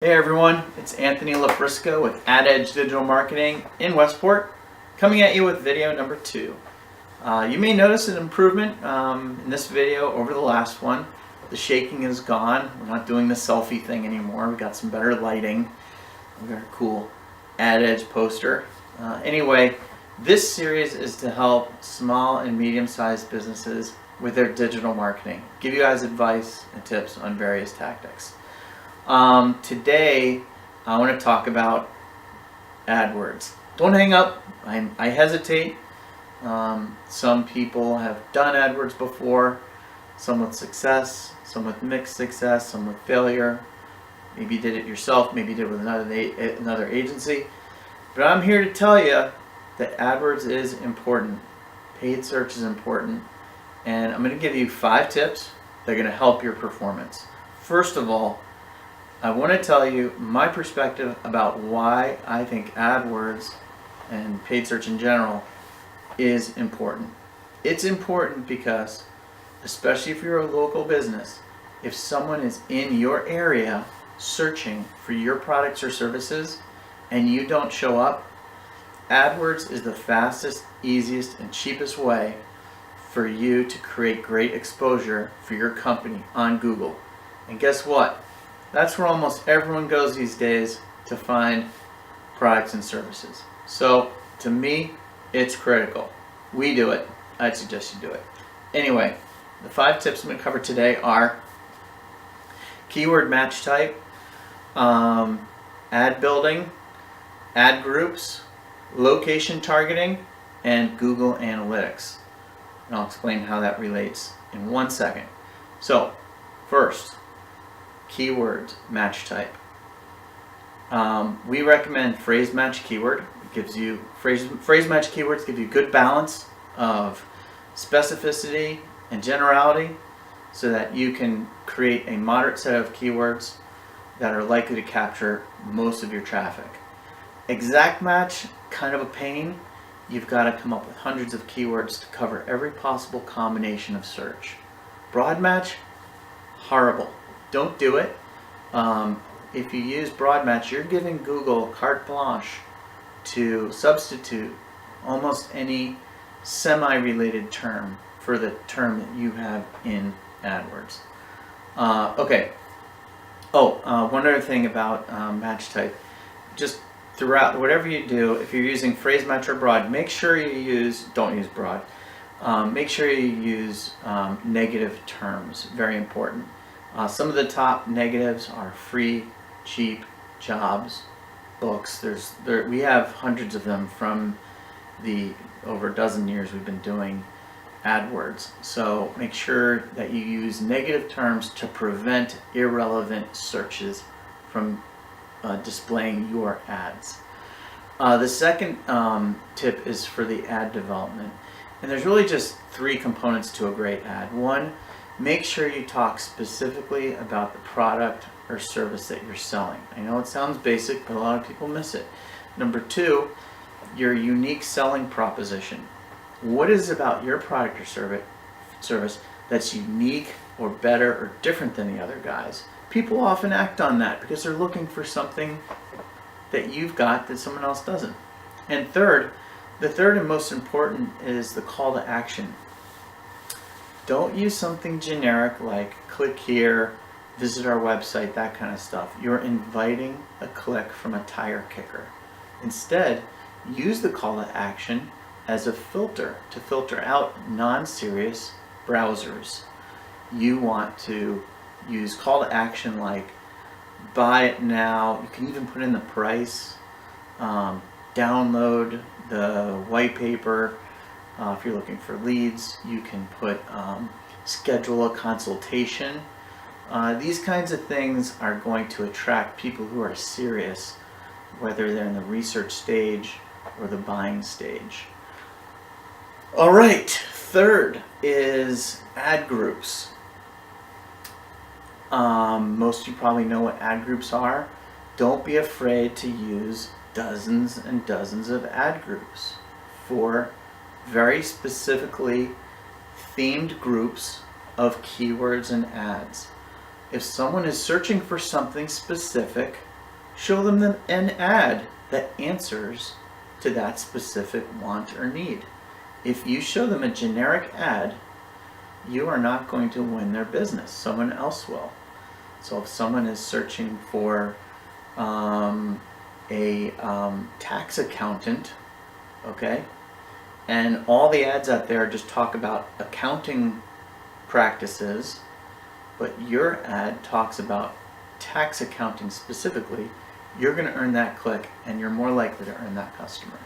Hey everyone, it's Anthony LaFrisco with AdEdge Digital Marketing in Westport, coming at you with video number 2. You may notice an improvement in this video over the last one. The shaking is gone. We're not doing the selfie thing anymore. We got some better lighting. We got a cool AdEdge poster. Anyway, this series is to help small and medium-sized businesses with their digital marketing. Give you guys advice and tips on various tactics. Today I want to talk about AdWords. Don't hang up. I hesitate. Some people have done AdWords before, some with success, some with mixed success, some with failure. Maybe you did it yourself, maybe you did it with another agency. But I'm here to tell you that AdWords is important. Paid search is important. And I'm going to give you 5 tips that are going to help your performance. First of all, I want to tell you my perspective about why I think AdWords and paid search in general is important. It's important because, especially if you're a local business, if someone is in your area searching for your products or services and you don't show up, AdWords is the fastest, easiest, and cheapest way for you to create great exposure for your company on Google. And guess what? That's where almost everyone goes these days to find products and services. So to me, it's critical. We do it. I'd suggest you do it. Anyway, the 5 tips I'm going to cover today are keyword match type, ad building, ad groups, location targeting, and Google Analytics. And I'll explain how that relates in 1 second. So first, keyword match type. We recommend phrase match keyword. It gives you phrase match keywords give you good balance of specificity and generality so that you can create a moderate set of keywords that are likely to capture most of your traffic. Exact match, kind of a pain. You've got to come up with hundreds of keywords to cover every possible combination of search. Broad match, horrible. Don't do it. If you use broad match, you're giving Google carte blanche to substitute almost any semi-related term for the term that you have in AdWords. Okay. One other thing about match type. Just throughout, whatever you do, if you're using phrase match or broad, make sure you don't use broad. Make sure you use negative terms. Very important. Some of the top negatives are free, cheap, jobs, books. We have hundreds of them from the over a dozen years we've been doing AdWords. So make sure that you use negative terms to prevent irrelevant searches from displaying your ads. The second tip is for the ad development. And there's really just 3 components to a great ad. 1, make sure you talk specifically about the product or service that you're selling. I know it sounds basic, but a lot of people miss it. Number 2, your unique selling proposition. What is about your product or service that's unique or better or different than the other guys? People often act on that because they're looking for something that you've got that someone else doesn't. And the third and most important is the call to action. Don't use something generic like click here, visit our website, that kind of stuff. You're inviting a click from a tire kicker. Instead, use the call to action as a filter to filter out non-serious browsers. You want to use call to action like buy it now. You can even put in the price, download the white paper. If you're looking for leads, you can put schedule a consultation. These kinds of things are going to attract people who are serious, whether they're in the research stage or the buying stage. All right, third is ad groups. Most of you probably know what ad groups are. Don't be afraid to use dozens and dozens of ad groups for very specifically themed groups of keywords and ads. If someone is searching for something specific, show them an ad that answers to that specific want or need. If you show them a generic ad, you are not going to win their business. Someone else will. So if someone is searching for a tax accountant, okay, and all the ads out there just talk about accounting practices, but your ad talks about tax accounting specifically, you're going to earn that click and you're more likely to earn that customer.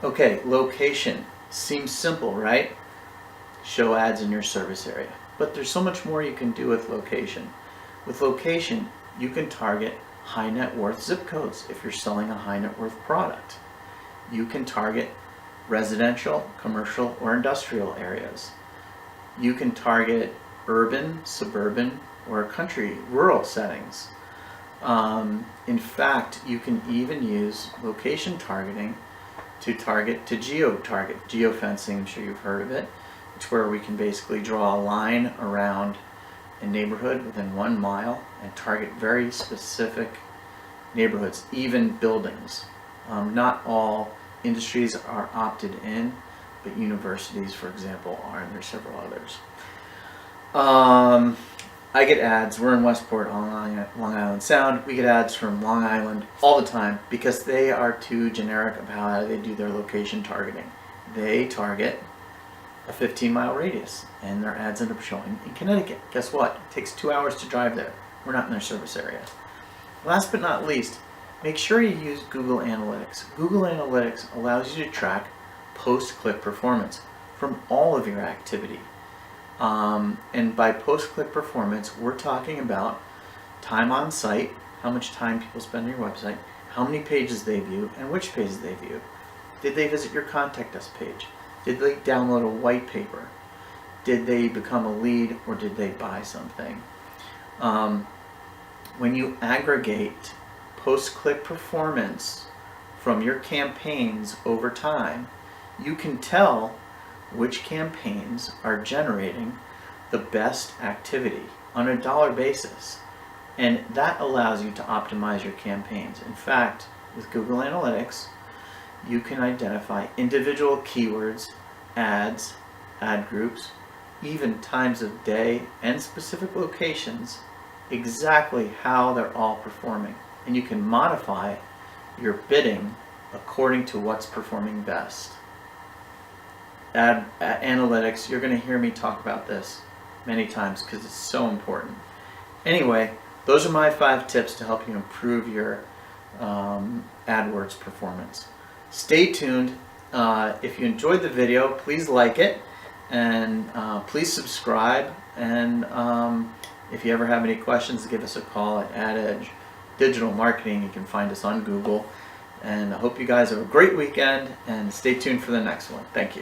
Okay, location. Seems simple, right? Show ads in your service area. But there's so much more you can do with location. With location, you can target high net worth zip codes if you're selling a high net worth product. You can target residential, commercial, or industrial areas. You can target urban, suburban, or country, rural settings. In fact, you can even use location targeting to geo-target. Geofencing, I'm sure you've heard of it. It's where we can basically draw a line around a neighborhood within 1 mile and target very specific neighborhoods, even buildings. Not all industries are opted in, but universities, for example, are, and there's several others. I get ads. We're in Westport, Long Island Sound. We get ads from Long Island all the time because they are too generic about how they do their location targeting. They target a 15-mile radius, and their ads end up showing in Connecticut. Guess what? It takes 2 hours to drive there. We're not in their service area. Last but not least, make sure you use Google Analytics. Google Analytics allows you to track post-click performance from all of your activity. And by post-click performance, we're talking about time on site, how much time people spend on your website, how many pages they view, and which pages they view. Did they visit your contact us page? Did they download a white paper? Did they become a lead, or did they buy something? When you aggregate post-click performance from your campaigns over time, you can tell which campaigns are generating the best activity on a dollar basis. And that allows you to optimize your campaigns. In fact, with Google Analytics, you can identify individual keywords, ads, ad groups, even times of day and specific locations, exactly how they're all performing. And you can modify your bidding according to what's performing best. Analytics, you're going to hear me talk about this many times because it's so important. Anyway, those are my 5 tips to help you improve your AdWords performance. Stay tuned. If you enjoyed the video, please like it, and please subscribe. And if you ever have any questions, give us a call at AdEdge Digital Marketing. You can find us on Google. And I hope you guys have a great weekend, and stay tuned for the next one. Thank you.